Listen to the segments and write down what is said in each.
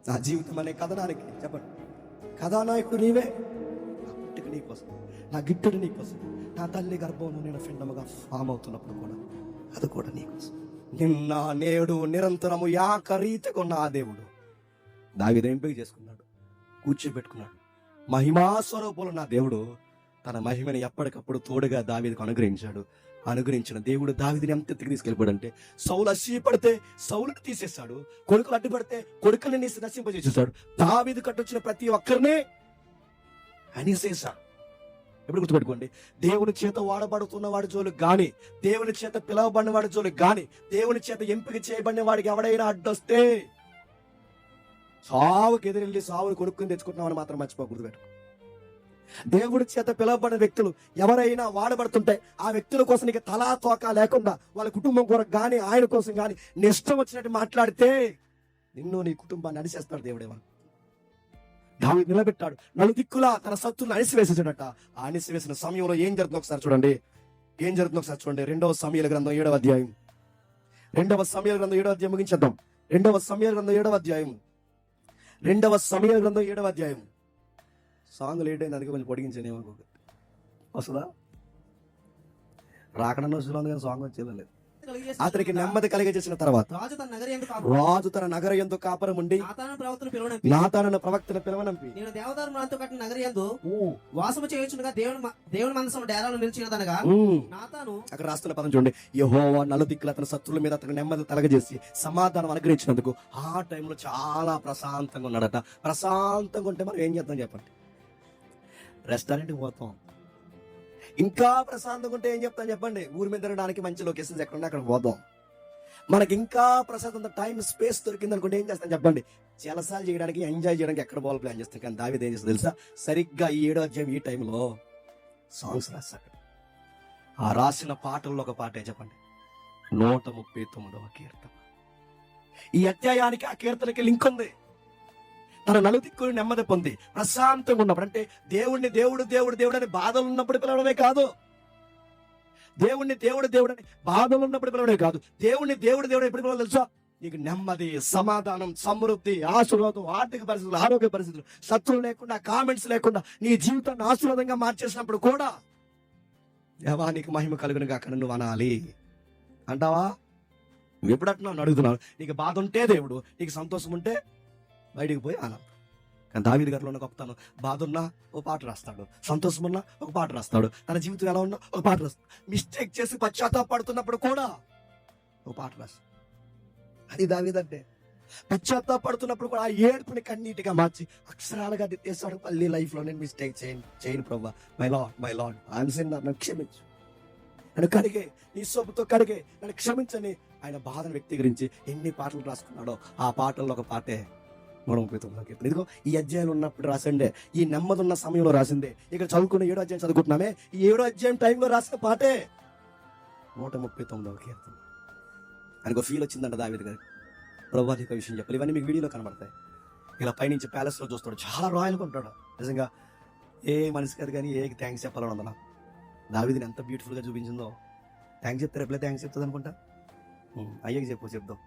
నా జీవితం అనే కథనానికి చెప్పండి, కథానాయకుడు నీవే. నా పుట్టుక నీకోసం, నా గిట్టుడు నీకోసం, నా తల్లి గర్భంలో నేను పిండముగా ఫామ్ అవుతున్నప్పుడు కూడా అది కూడా నీకోసం. నిన్న నేడు నిరంతరము ఏకరీతిగా ఉన్న ఆ దేవుడు దావీదును ఎంపిక చేసుకున్నాడు, కూర్చోబెట్టుకున్నాడు. మహిమాస్వరూపంలో నా దేవుడు తన మహిమని ఎప్పటికప్పుడు తోడుగా దావీదుకు అనుగ్రహించిన దేవుడు దావీదుని ఎంత ఎత్తుకు తీసుకెళ్ళిపోయాడంటే, సౌలు అసూయపడితే సౌలుని తీసేశాడు, కొడుకులు అడ్డుపడితే కొడుకుని నశింపజేసేసాడు. దావీదు కట్టొచ్చిన ప్రతి ఒక్కరిని అనేసేశాడు. ఎప్పుడు గుర్తుపెట్టుకోండి, దేవుని చేత వాడబడుతున్న వాడి జోలికి గాని, దేవుని చేత పిలవబడిన వాడి జోలికి గాని, దేవుని చేత ఎంపిక చేయబడిన వాడికి ఎవడైనా అడ్డొస్తే సావుకి ఎదురెళ్ళి సావుని కొనుక్కుని తెచ్చుకుంటున్నామని మాత్రం మర్చిపో, గుర్తుపెట్టుకో. దేవుడి చేత పిలవబడిన వ్యక్తులు ఎవరైనా వాడబడుతుంటే ఆ వ్యక్తుల కోసం నీకు తలా తోక లేకుండా వాళ్ళ కుటుంబం కొరకు గాని ఆయన కోసం గాని ఇష్టం వచ్చినట్టు మాట్లాడితే నిన్ను నీ కుటుంబాన్ని అణిసేస్తాడు దేవుడేమో. దావీదు నిలబెట్టాడు, నలుదిక్కులా తన శత్రువులను అణిసివేసేసాడట. ఆ అణిసివేసిన సమయంలో ఏం జరుగుతుందో ఒకసారి చూడండి. 2వ సమూయేలు గ్రంథం 7వ అధ్యాయం. 2వ సమూయేలు గ్రంథం 7వ అధ్యాయం ముగించేద్దాం. 2వ సమూయేలు గ్రంథం 7వ అధ్యాయం. 2వ సమూయేలు గ్రంథం 7వ అధ్యాయం. సాంగ్ లేట్ అయింది, అందుకే కొంచెం పొడిగించాను. ఏమనుకోక వస్తుందా? రాకడన్న వస్తుందో కానీ సాంగ్ వచ్చేది. అతనికి నెమ్మది కలిగజేసిన తర్వాత రాజు తన నగర యందు కాపురం ఉండి నాతాను ప్రవక్తను పిలవనంపి, నేను దేవదారు మ్రాంతో కట్టిన నగర యందు వాసము చేయుచుండగా దేవుని మందసం డేరాలో నిలిచినదనగా నాతాను. అక్కడ రాస్తున్న పదం చూడండి, యెహోవా నలుదిక్కుల అతని శత్రువుల మీద అతనికి నెమ్మది కలగజేసి సమాధానం అనుగ్రహించినందుకు ఆ టైంలో చాలా ప్రశాంతంగా ఉన్నాడట. ప్రశాంతంగా ఉంటే మనం ఏం చేద్దాం చెప్పండి? రెస్టారెంట్కి పోతాం. ఇంకా ప్రశాంతంగా ఉంటే ఏం చెప్తాను చెప్పండి? ఊరి మీద తినడానికి మంచి లొకేషన్స్ ఎక్కడ ఉంటే అక్కడ పోదాం. మనకి ఇంకా ప్రశాంతంగా టైం స్పేస్ దొరికింది అనుకుంటే ఏం చేస్తాం చెప్పండి? జలసాలు చేయడానికి, ఎంజాయ్ చేయడానికి ఎక్కడ పోవాలి ప్లాన్ చేస్తాం. కానీ దావీదు ఏం చేస్తుంది తెలుసా? సరిగ్గా ఈ 7వ అధ్యాయం ఈ టైంలో సాంగ్స్ రాశాడు. ఆ రాసిన పాటల్లో ఒక పాటే చెప్పండి, 139వ కీర్తన. ఈ అధ్యాయానికి ఆ కీర్తనకి లింక్ ఉంది. తన నలుదిక్కులు నెమ్మది పొంది ప్రశాంతంగా ఉన్నప్పుడు, అంటే దేవుణ్ణి దేవుడు దేవుడు దేవుడు అని బాధలు ఉన్నప్పుడు పిలవడమే కాదు, దేవుణ్ణి దేవుడు దేవుడు అని బాధలు ఉన్నప్పుడు పిలవడమే కాదు, దేవుణ్ణి దేవుడు దేవుడు ఎప్పుడు పిలవాలి తెలుసా? నీకు నెమ్మది, సమాధానం, సమృద్ధి, ఆశీర్వాదం, ఆర్థిక పరిస్థితులు, ఆరోగ్య పరిస్థితులు, శత్రువులు లేకుండా, కామెంట్స్ లేకుండా నీ జీవితాన్ని ఆశీర్వాదంగా మార్చేసినప్పుడు కూడా దేవా నీకు మహిమ కలుగును గాక నువ్వు అనాలి. అంటావా? నువ్వు ఎప్పుడు అంటున్నావు అడుగుతున్నావు. నీకు బాధ ఉంటే దేవుడు, నీకు సంతోషం ఉంటే బయటికి పోయి అలా. కానీ దావీదు గారిలో ఉన్న గొప్పతనం, బాధ ఉన్నా ఒక పాట రాస్తాడు, సంతోషం ఉన్నా ఒక పాట రాస్తాడు, తన జీవితం ఎలా ఉన్నా ఒక పాట రాస్తాడు, మిస్టేక్ చేసి పశ్చాత్తాపడుతున్నప్పుడు కూడా ఒక పాట రాస్తాడు. అది దావీదు అంటే. పశ్చాత్తాపడుతున్నప్పుడు కూడా ఆ ఏడుపుని కన్నీటిగా మార్చి అక్షరాలుగా దిట్టేస్తాడు. మళ్ళీ లైఫ్లో నేను మిస్టేక్ చేయను ప్రభా, మై లార్డ్ ఐఎమ్ నన్ను క్షమించు, నన్ను కడిగే, నీ సొప్పుతో కడిగే, నన్ను క్షమించని ఆయన బాధను వ్యక్తీకరించి ఎన్ని పాటలు రాసుకున్నాడో ఆ పాటల్లో ఒక పాటే 139వ కీర్తన. ఇదిగో ఈ అధ్యాయంలో ఉన్నప్పుడు రాసిండే, ఈ నెమ్మది ఉన్న సమయంలో రాసిందే. ఇక్కడ చదువుకున్న 7వ అధ్యాయం చదువుకుంటున్నామే, ఈ 7వ అధ్యాయం టైంలో రాసిన పాటే 139వ కీర్తన. ఆయనకు ఫీల్ వచ్చిందంట దావీదు గారికి. ప్రభువా నీకు విషయం చెప్పాలి. ఇవన్నీ మీకు వీడియోలో కనబడతాయి. ఇలా పైనుంచి ప్యాలెస్లో చూస్తాడు, చాలా రాయల్గా ఉంటాడు. నిజంగా ఏ మనిషి కాదు కానీ ఏ థ్యాంక్స్ చెప్పాలని ఉందా? దావీదుని ఎంత బ్యూటిఫుల్గా చూపించిందో. థ్యాంక్స్ చెప్తే రేపులే థ్యాంక్స్ చెప్తుంది అనుకుంటా. అయ్యకి చెప్దాం.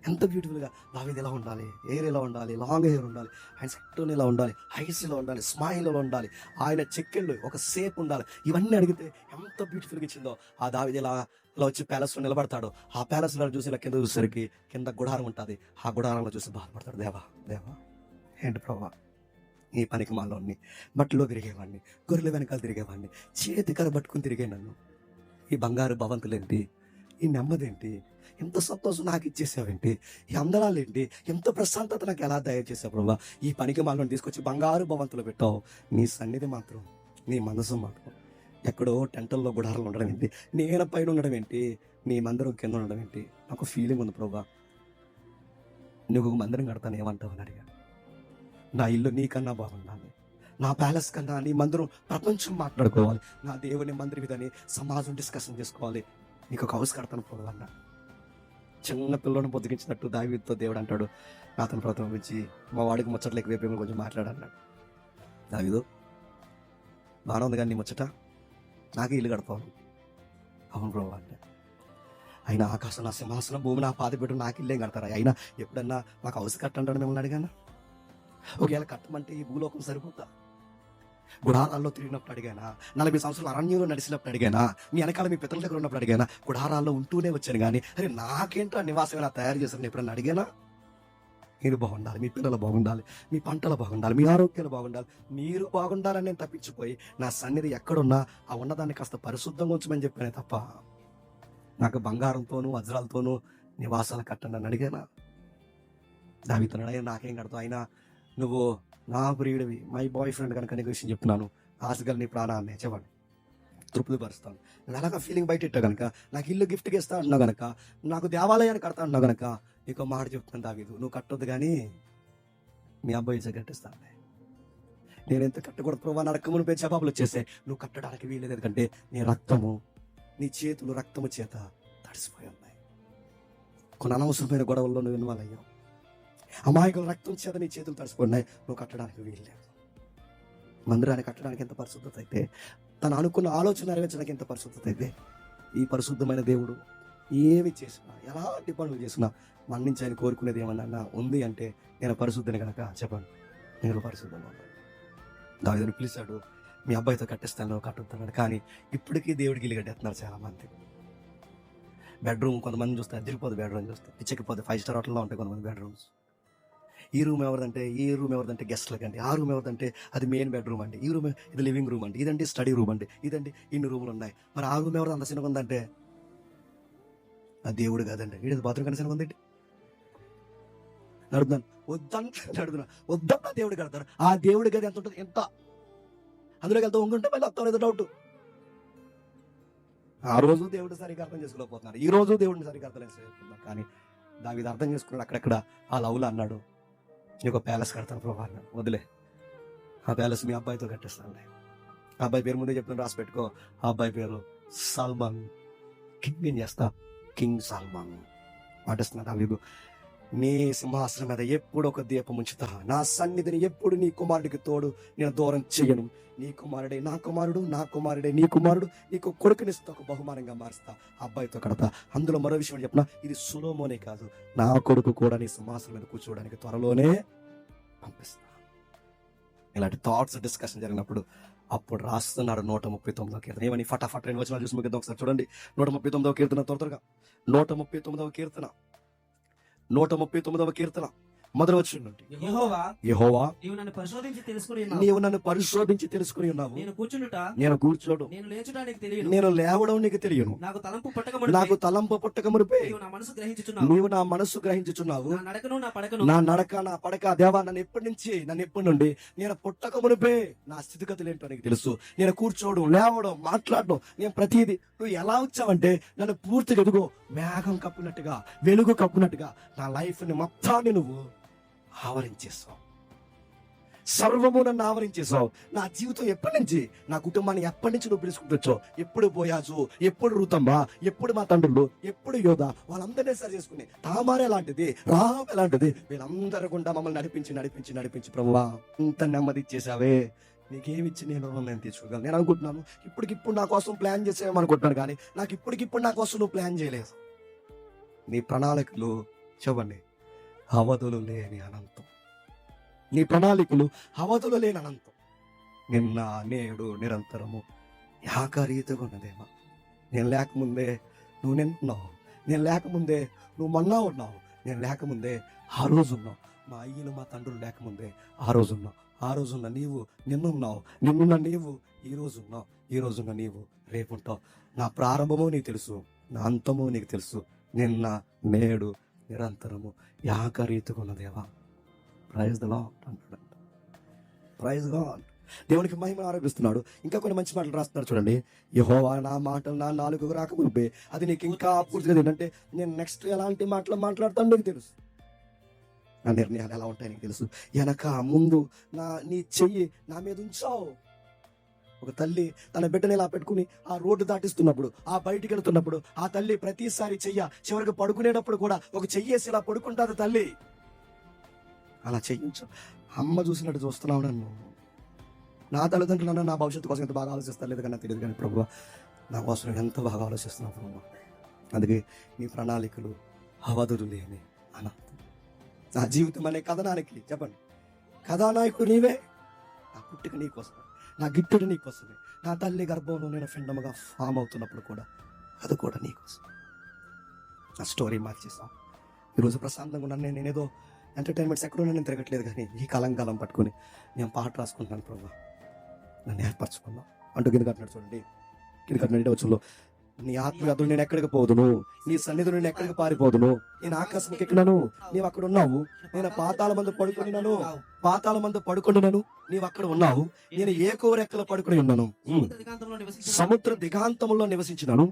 ఎంత బ్యూటిఫుల్గా దావీదు ఎలా ఉండాలి, హెయిర్ ఎలా ఉండాలి, లాంగ్ హెయిర్ ఉండాలి, ఆయన సెక్టోన్ ఎలా ఉండాలి, ఐస్లో ఉండాలి, స్మైల్లో ఉండాలి, ఆయన చెక్కెళ్ళు ఒక సేప్ ఉండాలి. ఇవన్నీ అడిగితే ఎంత బ్యూటిఫుల్గా ఇచ్చిందో. ఆ దావీదు ఇలా వచ్చి ప్యాలెస్లో నిలబడతాడు. ఆ ప్యాలెస్లో చూసి ఇలా కింద చూసేసరికి కింద గుడారం ఉంటుంది. ఆ గుడారంలో చూసి బాధపడతాడు, దేవా ఏంటి ప్రభా, ఈ పనికి మాలోని బట్టలో తిరిగేవాడిని, గొర్రెల వెనకాల తిరిగేవాడిని, చేతి కర్ర పట్టుకుని తిరిగే నన్ను, ఈ బంగారు భవంతులేంటి, ఈ నెమ్మదేంటి, ఎంత సంతోషం నాకు ఇచ్చేసావేంటి, ఈ అందరాలేంటి, ఎంత ప్రశాంతత నాకు ఎలా దయచేసావు ప్రభా, ఈ పనికి మాలను తీసుకొచ్చి బంగారు భవంతులు పెట్టావు. నీ సన్నిధి మాత్రం, నీ మనసు మాత్రం ఎక్కడో టెంటల్లో గుడారాలు ఉండడం ఏంటి, నేల పైన ఉండడం ఏంటి, నీ మందిరం కింద ఉండడం ఏంటి? నాకు ఫీలింగ్ ఉంది ప్రభా, నువ్వు మందిరం కడతాను ఏమంటావు అని అడిగాను. నా ఇల్లు నీకన్నా బాగుండాలి, నా ప్యాలెస్ కన్నా నీ మందిరం ప్రపంచం మాట్లాడుకోవాలి, నా దేవుని మందిరం ఇదని సమాజం డిస్కషన్ చేసుకోవాలి, నీకు ఒక హౌస్ కడతాను ప్రభు అన్నా. చిన్న పిల్లని బొద్దుకించినట్టు దావీదుతో దేవుడు అంటాడు, అతని ప్రథమ గురించి మా వాడికి ముచ్చట్లేక రేపు కొంచెం మాట్లాడన్నాడు. దావీదు బాగానే ఉంది కానీ నీ ముచ్చట, నాకే ఇల్లు కడతాను. అవును ప్రభు అంటే అయినా ఆకాశం నా సింహాసనం, భూమి నా పాదపీఠం, నాకు ఇల్లేం కడతారా? అయినా ఎప్పుడన్నా మాకు హౌస్ కట్టంటాడు మిమ్మల్ని అడిగాను? ఒకవేళ కట్టమంటే ఈ భూలోకం సరిపోతా? గుడారాల్లో తిరిగినప్పుడు అడిగానా? 40 సంవత్సరాలు అరణ్యంలో నడిచినప్పుడు అడిగానా? మీ వెనకాల మీ పితల దగ్గర ఉన్నప్పుడు అడిగానా? గుడారాల్లో ఉంటూనే వచ్చాను కానీ అరే నాకేంటో నివాసం ఎలా తయారు చేశారని ఎప్పుడన్నా అడిగానా? మీరు బాగుండాలి, మీ పిల్లలు బాగుండాలి, మీ పంటలు బాగుండాలి, మీ ఆరోగ్యాలు బాగుండాలి, మీరు బాగుండాలని నేను తప్పించిపోయి నా సన్నిధి ఎక్కడున్నా ఆ ఉన్నదాన్ని కాస్త పరిశుద్ధంగా ఉంచమని చెప్పానే తప్ప నాకు బంగారంతోనూ వజ్రాలతోనూ నివాసాలు కట్టండి అని అడిగానా? దావితున్నాడు, అయినా నాకేం కడతావు? అయినా నువ్వు నా ప్రియుడివి, మై బాయ్ ఫ్రెండ్ కనుక నీకు విషయం చెప్తున్నాను, ఆశగల నీ ప్రాణాన్ని చెప్పండి తృప్తిపరుస్తాను. నేను అలాగా ఫీలింగ్ బయట ఇట్టా కనుక, నాకు ఇల్లు గిఫ్ట్గా ఇస్తా అంటున్నా కనుక, నాకు దేవాలయాన్ని కడతా అంటున్నా కనుక నీకు మాట చెప్తున్నాను దావీదు, నువ్వు కట్టొద్దు కానీ మీ అబ్బాయి ఇచ్చే కట్టిస్తాను. నేను ఎంత కట్టకూడదు ప్రభావ, నడకమును పెంచే బాబులు వచ్చేస్తే నువ్వు కట్టడానికి వీలేదు, ఎందుకంటే నీ రక్తము, నీ చేతులు రక్తము చేత తడిసిపోయి ఉన్నాయి. కొన్ని అనవసరమైన గొడవల్లో నువ్వు ఇన్వాల్వ్ అయ్యావు. అమాయకుల రక్తం చేత నీ చేతులు తడిసిపోయినాయి, నువ్వు కట్టడానికి వీల్లేదు. మందిరాన్ని కట్టడానికి ఎంత పరిశుద్ధత అయితే, తను అనుకున్న ఆలోచన నెరవేర్చడానికి ఎంత పరిశుద్ధత అయితే, ఈ పరిశుద్ధమైన దేవుడు ఏమి చేసినా, ఎలాంటి పనులు చేసినా మన్నించి ఆయన కోరుకునేది ఏమన్నా ఉంది అంటే నేను పరిశుద్ధిని కనుక చెప్పండి, నేను పరిశుద్ధంగా ఉన్నాను. దావీదును పిలిచాడు, మీ అబ్బాయితో కట్టిస్తాను కట్టుతున్నాడు. కానీ ఇప్పటికీ దేవుడికి ఇల్లు కట్టేస్తున్నారు చాలా మంది. బెడ్రూమ్ కొంతమంది చూస్తే అదిరిపోదు, బెడ్రూమ్ చూస్తే పిచ్చెక్కిపోతే 5 స్టార్ హోటల్లో ఉంటాయి కొంతమంది బెడ్రూమ్స్. ఈ రూమ్ ఎవరిదంటే గెస్ట్లకి అండి, ఆ రూమ్ ఎవరిదంటే అది మెయిన్ బెడ్రూమ్ అండి, ఈ రూమ్ ఇది లివింగ్ రూమ్ అండి, ఇదండి స్టడీ రూమ్ అండి, ఇదండి ఇన్ని రూములు ఉన్నాయి. మరి ఆ రూమ్ ఎవరిది అంత చిన్నగా ఉందంటే ఆ దేవుడు కాదండి, వీడి బాత్రూమ్ కన్నా చిన్నగా ఉందండి. నడుపుతాను వద్దన్నా దేవుడు కడతారు. ఆ దేవుడి గది ఎంత ఉంటుంది, ఎంత అందులోకి వెళ్తా ఉంటుంటే మళ్ళీ వస్తాం ఏదో డౌట్. ఆ రోజు దేవుడు సరిగ్గా అర్థం చేసుకోలేకపోతున్నారు, ఈ రోజు దేవుడిని సరిగ్గా అర్థం చేసుకోలేకపోతున్నారు. కానీ దావీదు అర్థం చేసుకున్నాడు. అక్కడెక్కడ ఆ లవ్లో అన్నాడు, నీకు ప్యాలెస్ కడతాను ప్రభా అన్నాడు. వదిలే, ఆ ప్యాలెస్ మీ అబ్బాయితో కట్టిస్తాను. ఆ అబ్బాయి పేరు ముందే చెప్తాను, రాసి పెట్టుకో. ఆ అబ్బాయి పేరు సల్మాన్. కింగ్ ఏం చేస్తా, కింగ్ సల్మాన్ పాటిస్తున్నా. దావీదు, నీ సింహాసనం మీద ఎప్పుడు ఒక దీపం ఉంచుతా, నా సన్నిధిని ఎప్పుడు నీ కుమారుడికి తోడు నేను దూరం చెయ్యను. నీ కుమారుడే నా కుమారుడు, నా కుమారుడే నీ కుమారుడు, నీకు కొడుకునిస్తా, ఒక బహుమానంగా మారుస్తా. అబ్బాయితో కడతా. అందులో మరో విషయం చెప్పిన, ఇది సొలొమోనే కాదు, నా కొడుకు కూడా నీ సింహాసనం మీద కూర్చోవడానికి త్వరలోనే పంపిస్తా. ఇలాంటి థాట్స్ డిస్కషన్ జరిగినప్పుడు అప్పుడు రాస్తున్నాడు 139వ కీర్తన. ఏమని ఫటాఫట్ 2 వచనాలు చూసి ముగిద్దాం ఒకసారి చూడండి. 139వ కీర్తన, త్వరగా 139వ కీర్తన, 139వ కీర్తన మొదటి వచనం నుండి. యెహోవా నీవు నన్ను పరిశోధించి తెలుసుకుని ఉన్నావు, నీవు నన్ను పరిశోధించి తెలుసుకుని ఉన్నావు. నేను కూర్చుండుట, నేను కూర్చోడు, నేను లేచడానికి తెలియను, నేను లేవడం నీకు తెలియను, నాకు తలంపు పుట్టక మునిపే నీవు నా మనసు గ్రహించుచున్నావు, నీవు నా మనస్సు గ్రహించుచున్నావు. నా నడకను నా పడకను, నా నడక నా పడక దేవా, నన్ను ఎప్పటి నుండి నేను పుట్టక మునిపే నా స్థితిగతులు ఏంటో నీకు తెలుసు. నేను కూర్చోవడం, లేవడం, మాట్లాడడం, నేను ప్రతిదీ నువ్వు ఎలా వచ్చావంటే నన్ను పూర్తిగా ఎదుగో మేఘం కప్పినట్టుగా, వెలుగు కప్పినట్టుగా నా లైఫ్ ని మొత్తాన్ని నువ్వు ఆవరించేసావు. సర్వము నన్ను ఆవరించేసావు. నా జీవితం ఎప్పటి నుంచి, నా కుటుంబాన్ని ఎప్పటి నుంచి నువ్వు పిలుచుకుంటొచ్చావు. ఎప్పుడు బోయాజు, ఎప్పుడు రుతమ్మ, ఎప్పుడు మా తండ్రులు, ఎప్పుడు యోధ, వాళ్ళందరినీ సరి చేసుకుని తామారే లాంటిది, రాహం ఎలాంటిది, వీళ్ళందరూ గుండా మమ్మల్ని నడిపించి ప్రభువా ఇంత నెమ్మది ఇచ్చేసావే, నీకేమిచ్చి నేను తీసుకోగలను. నేను అనుకుంటున్నాను ఇప్పటికిప్పుడు నా కోసం ప్లాన్ చేసేమనుకుంటున్నాను, కానీ నాకు ఇప్పటికిప్పుడు నా కోసం నువ్వు ప్లాన్ చేయలేదు. నీ ప్రణాళికలు చెప్పండి అవధులు లేని అనంతం. నీ ప్రణాళికలు అవధులు లేని అనంతం. నిన్న నేడు నిరంతరము ఏకరీతిగా ఉన్నదేమో. నేను లేకముందే నువ్వు నిన్నున్నావు, నేను లేకముందే నువ్వు మొన్న ఉన్నావు, నేను లేకముందే ఆ రోజు ఉన్నావు. మా అయ్యలు మా తండ్రులు లేకముందే ఆ రోజు ఉన్నావు, ఆ రోజున్న నీవు నిన్నున్న నీవు ఈ రోజు ఉన్నావు, ఈ రోజున్న నీవు రేపు ఉంటావు. నా ప్రారంభము నీకు తెలుసు, నా అంతము నీకు తెలుసు. నిన్న నేడు నిరంతరము ఏకరీతిగా ఉన్నదేవా. ప్రైజ్ ద లార్డ్ అంటాడు. Praise God. దేవునికి మహిమ ఆరోపిస్తున్నాడు. ఇంకా కొన్ని మంచి మాటలు రాస్తున్నాడు చూడండి. యెహోవా నా మాటలు నా నాలుగు రాకముందే అది నీకు ఇంకా పూర్తిగా ఏంటంటే నేను నెక్స్ట్ ఎలాంటి మాటలు మాట్లాడతాను నీకు తెలుసు. నా నిర్ణయాలు ఎలా ఉంటాయి నీకు తెలుసు. వెనక ముందు నీ చెయ్యి నా మీద ఉంచావు. ఒక తల్లి తన బిడ్డని ఇలా పెట్టుకుని ఆ రోడ్డు దాటిస్తున్నప్పుడు, ఆ బయటికి వెళ్తున్నప్పుడు ఆ తల్లి ప్రతిసారి చివరికి పడుకునేటప్పుడు కూడా ఒక చెయ్యేసి ఇలా పడుకుంటుంది తల్లి. అలా చెయ్యించు. అమ్మ చూసినట్టు చూస్తున్నావు నన్ను. నా తల్లిదండ్రులు నా భవిష్యత్తు కోసం ఎంత బాగా ఆలోచిస్తారు లేదు కానీ తెలియదు, కానీ ప్రభువా నా కోసం ఎంత బాగా ఆలోచిస్తున్నావు ప్రభువా. అందుకే నీ ప్రణాళికలు అవధులు లేని అనంతం. నా జీవితం అనే కథనానికి చెప్పండి, కథానాయకుడు నీవే. నా పుట్టుక నీకోసమే, నా గిట్టుడు నీకోసమే, నా తల్లి గర్భంలో నేను పిండముగా ఫామ్ అవుతున్నప్పుడు కూడా అది కూడా నీకోసం. నా స్టోరీ మార్చేసాం. ఈరోజు ప్రశాంతంగా ఉన్నాను. నేనేదో ఎంటర్టైన్మెంట్స్ ఎక్కడో నేను తిరగట్లేదు, కానీ ఈ కాలం పట్టుకొని నేను పాట రాసుకుంటున్నాను. ప్రభు నన్ను ఏర్పరచుకున్నాం అంటూ కింద కట్టినాడు. చూడండి, కింద కట్టినట్టు వచ్చులో, నీ ఆత్మయాత్రలు నేను ఎక్కడికి పోదును, నీ సన్నిధులు నేను ఎక్కడికి పారిపోదును, నేను ఆకాశంకి ఎక్కినాను, నీవు అక్కడ ఉన్నావు. నేను పాతాళ మందు పడుకున్నాను, నీవు అక్కడ ఉన్నావు. నేను ఏ కోరెక్కలు పడుకుని ఉన్నాను, సముద్ర దిగాంతంలో నివసించినాను.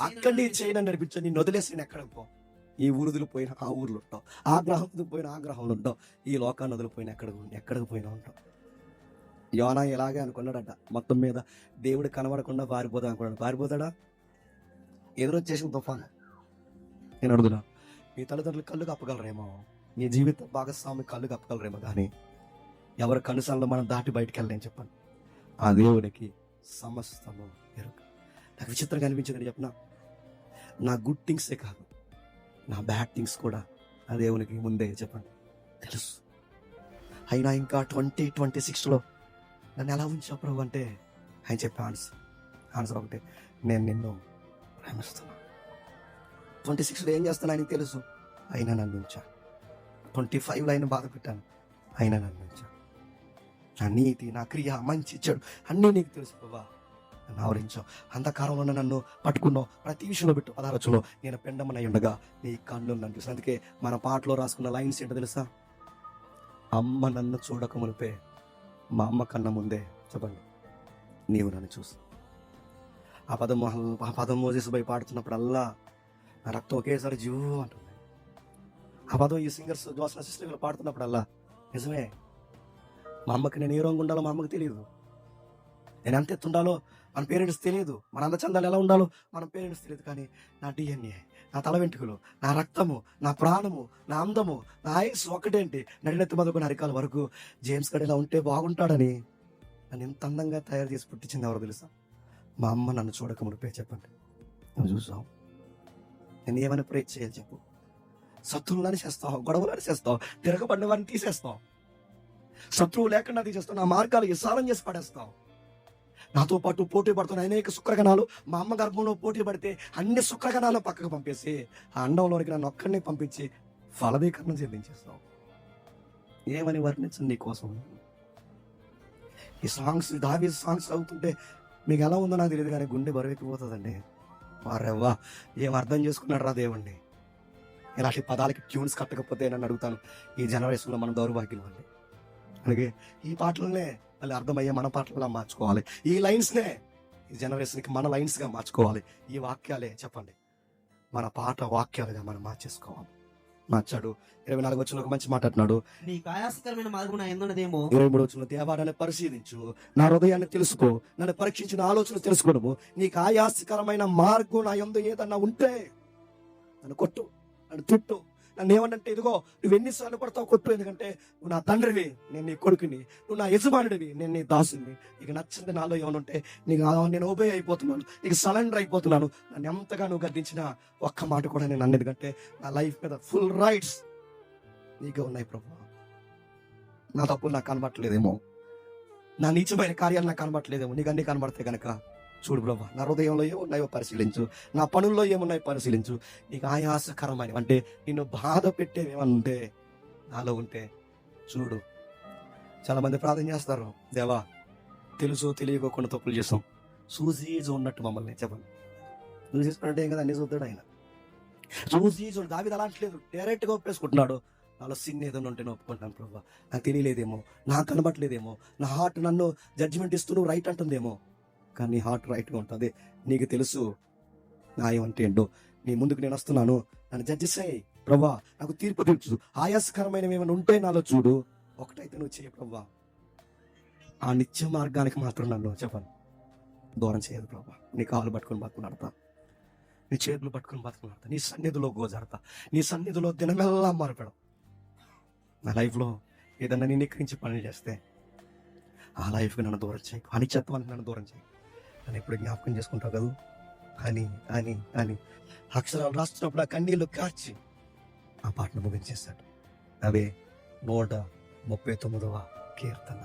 అక్కడి నీ చేయి నన్ను నడిపించు. నేను వదిలేసి నేను ఎక్కడికి పో. ఈ ఊరుదులు పోయిన ఆ ఊర్లో ఉంటావు, ఆ గ్రహం పోయిన ఆ గ్రహంలో ఉంటావు, ఈ లోకాన్ని వదిలిపోయిన ఎక్కడికి పోయినా ఉంటావు. యోనా ఇలాగే అనుకున్నాడట. మొత్తం మీద దేవుడు కనబడకుండా పారిపోతా అనుకున్నాడు. పారిపోతాడా? ఎదురొచ్చేసిన తుఫాను. నేను అడుగుతున్నా, మీ తల్లిదండ్రులు కళ్ళు కప్పగలరేమో, మీ జీవిత భాగస్వామి కళ్ళు కప్పగలరేమో, కానీ ఎవరి కనుసల్లో మనం దాటి బయటికి వెళ్ళలేం. చెప్పండి, ఆ దేవునికి సమస్తము ఎరుక. నాకు విచిత్రంగా అనిపించిందని చెప్పిన, నా గుడ్ థింగ్సే కాదు, నా బ్యాడ్ థింగ్స్ కూడా ఆ దేవునికి ముందే చెప్పండి తెలుసు. అయినా ఇంకా 2026లో నన్ను ఎలా ఉంచావు ప్రభు అంటే, ఆయన చెప్పే ఆన్సర్ ఒకటే, నేను నిన్ను ప్రేమిస్తున్నా. 26లో ఏం చేస్తాను ఆయనకి తెలుసు, అయినా నన్ను ఉంచా. 25లో ఆయన బాధ పెట్టాను, అయినా నన్ను ఉంచా. నా నీతి, నా క్రియ, మంచి చెడు అన్నీ నీకు తెలుసు ప్రభా. నన్ను ఆవరించావు. అంధకారంలో నన్ను పట్టుకున్నావు. ప్రతి విషయంలో పెట్టు. 16లో నేను పెండమనై ఉండగా నీ కళ్ళు నన్ను చూసి. అందుకే మన పాటలో రాసుకున్న లైన్స్ ఏంటో తెలుసా? అమ్మ నన్ను చూడక మునిపే, మా అమ్మ కన్నా ముందే చెప్పండి నీవు నన్ను చూసి. ఆ పదం మోజేసి పోయి పాడుతున్నప్పుడల్లా నా రక్తం ఒకేసారి జీవు అంటుంది. ఆ పదం ఈ సింగర్స్ జోస్న సిస్టర్ పాడుతున్నప్పుడల్లా నిజమే. మా అమ్మకి నేను ఏ రంగు ఉండాలో మా అమ్మకి తెలియదు, నేను ఎంత ఎత్తుండాలో మన పేరెంట్స్ తెలియదు, మన అందచందాలు ఎలా ఉండాలో మన పేరెంట్స్ తెలియదు. కానీ నా DNA, నా తల వెంట్రుకలు, నా రక్తము, నా ప్రాణము, నా అందము, నా ఆయుస్ ఒకటేంటి, నడినెత్తి మొదలుకొని అరికాల వరకు జేమ్స్ గడ్ ఇలా ఉంటే బాగుంటాడని నన్ను ఎంత అందంగా తయారు చేసి పుట్టించింది ఎవరు తెలుసా? మా అమ్మ నన్ను చూడక మునిపే. చెప్పండి, నువ్వు చూసావు. నేను ఏమైనా ప్రే చేయాలి చెప్పు? శత్రువులని చేస్తావు, గొడవలని చేస్తావు, తిరగబడిన వారిని తీసేస్తావు, శత్రువు లేకుండా తీసేస్తావు, నా మార్గాలు విశాలం చేసి పడేస్తావు. నాతో పాటు పోటీ పడుతున్న అనేక శుక్రగణాలు మా అమ్మ గర్భంలో పోటీ పడితే అన్ని శుక్రగణాలను పక్కకు పంపేసి ఆ అండంలోనికి నన్ను ఒక్కడిని పంపించి ఫలదీకరణం చెందించేస్తావు. ఏమని వర్ణించండి నీ కోసం? ఈ సాంగ్స్, దావీదు సాంగ్స్ అవుతుంటే మీకు ఎలా ఉందో నాకు తెలియదు, కానీ గుండె బరువెక్కిపోతుందండి. వారెవ్వా, ఏం అర్థం చేసుకున్నాడు రా దేవుణ్ణి. ఇలాంటి పదాలకి ట్యూన్స్ కట్టకపోతే నన్ను అడుగుతాను, ఈ జనరేషన్లో మనం దౌర్భాగ్యం అండి. అలాగే ఈ పాటలనే మళ్ళీ అర్థమయ్యే మన పాటలుగా మార్చుకోవాలి. ఈ లైన్స్నే ఈ జనరేషన్కి మన లైన్స్గా మార్చుకోవాలి. ఈ వాక్యాలే చెప్పండి మన పాట వాక్యాలుగా మనం మార్చేసుకోవాలి. మార్చాడు. 24 వచ్చిన ఒక మంచి మాట్లాడినాడు. నీకు ఆయాసకరమైన మార్గం నా ఎందున్నదేమో. 23 వచ్చిన దేవా నన్ను పరిశీలించు, నా హృదయాన్ని తెలుసుకో, నన్ను పరీక్షించిన ఆలోచన తెలుసుకోవడము. నీకు ఆయాసకరమైన మార్గం నా యందు ఏదన్నా ఉంటే నన్ను కొట్టు, నన్ను తిట్టు. నన్ను ఏమన్నంటే, ఇదిగో నువ్వు ఎన్నిసార్లు పడతావు కొట్టు, ఎందుకంటే నువ్వు నా తండ్రివి, నేను నీ కొడుకుని, నువ్వు నా యజమానుడివి, నేను నీ దాసుని. నీకు నచ్చింది నాలో ఏమనుంటే నేను ఓబే అయిపోతున్నాను, నీకు సరెండర్ అయిపోతున్నాను. నన్ను ఎంతగా నువ్వు గద్దించినా ఒక్క మాట కూడా నేను అన్నది, ఎందుకంటే నా లైఫ్ మీద ఫుల్ రైట్స్ నీకే ఉన్నాయి ప్రభు. నా తప్పులు నాకు కనబట్టలేదేమో, నా నీచమైన కార్యాలు నాకు కనబట్టలేదేమో, నీకు అన్ని కనబడితే కనుక చూడు ప్రభా, నా హృదయంలో ఏమున్నాయో పరిశీలించు, నా పనుల్లో ఏమున్నాయో పరిశీలించు. నీకు ఆయాసకరమైన అంటే నిన్ను బాధ పెట్టేవేమంటే నాలో ఉంటే చూడు. చాలా మంది ప్రార్థన చేస్తారు, దేవా తెలుసు తెలియకోకుండా తప్పులు చేస్తాం, సూజీజు ఉన్నట్టు మమ్మల్ని చెప్పండి. నువ్వు చేసుకున్నట్టు ఏం కదా, అన్ని చూద్దాడు ఆయన. సూజీజు దావీదు అలాంటిలేదు, డైరెక్ట్గా ఒప్పేసుకుంటున్నాడు. నాలో సిన్ ఏదైనా ఉంటే ఒప్పుకుంటాను ప్రభా, నాకు తెలియలేదేమో, నాకు కనబట్టలేదేమో, నా హార్ట్ నన్ను జడ్జిమెంట్ ఇస్తూ నువ్వు రైట్ అంటుందేమో, కానీ నీ హార్ట్ రైట్గా ఉంటుంది. నీకు తెలుసు న్యాయం అంటే ఏంటో. నీ ముందుకు నేను వస్తున్నాను, నన్ను జడ్జెస్ అయ్యి ప్రభా, నాకు తీర్పు తీర్చు. ఆయాసకరమైనవి ఏమైనా ఉంటే నాలో చూడు, ఒకటైతే నువ్వు చేయ ప్రభా. ఆ నిత్య మార్గానికి మాత్రం నన్ను చెప్పను దూరం చేయదు ప్రభా. నీ కాళ్ళు పట్టుకొని బతుకులాడతా, నీ చేతులు పట్టుకొని బతుకులాడతా, నీ సన్నిధిలో గోజాడతా, నీ సన్నిధిలో దినమెల్లా మారిపోవడం. నా లైఫ్లో ఏదన్నా నేను ఎక్కిరించి పనులు చేస్తే ఆ లైఫ్కి నన్ను దూరం చేయి, అనిత్యత్వానికి నన్ను దూరం చేయి. నన్ను ఎప్పుడు జ్ఞాపకం చేసుకుంటావు కదా. అని అని అని అక్షరాలు రాస్తున్నప్పుడు ఆ కన్నీళ్లు కార్చి ఆ పాటను ముగించేశాడు. అవే 139వ కీర్తన.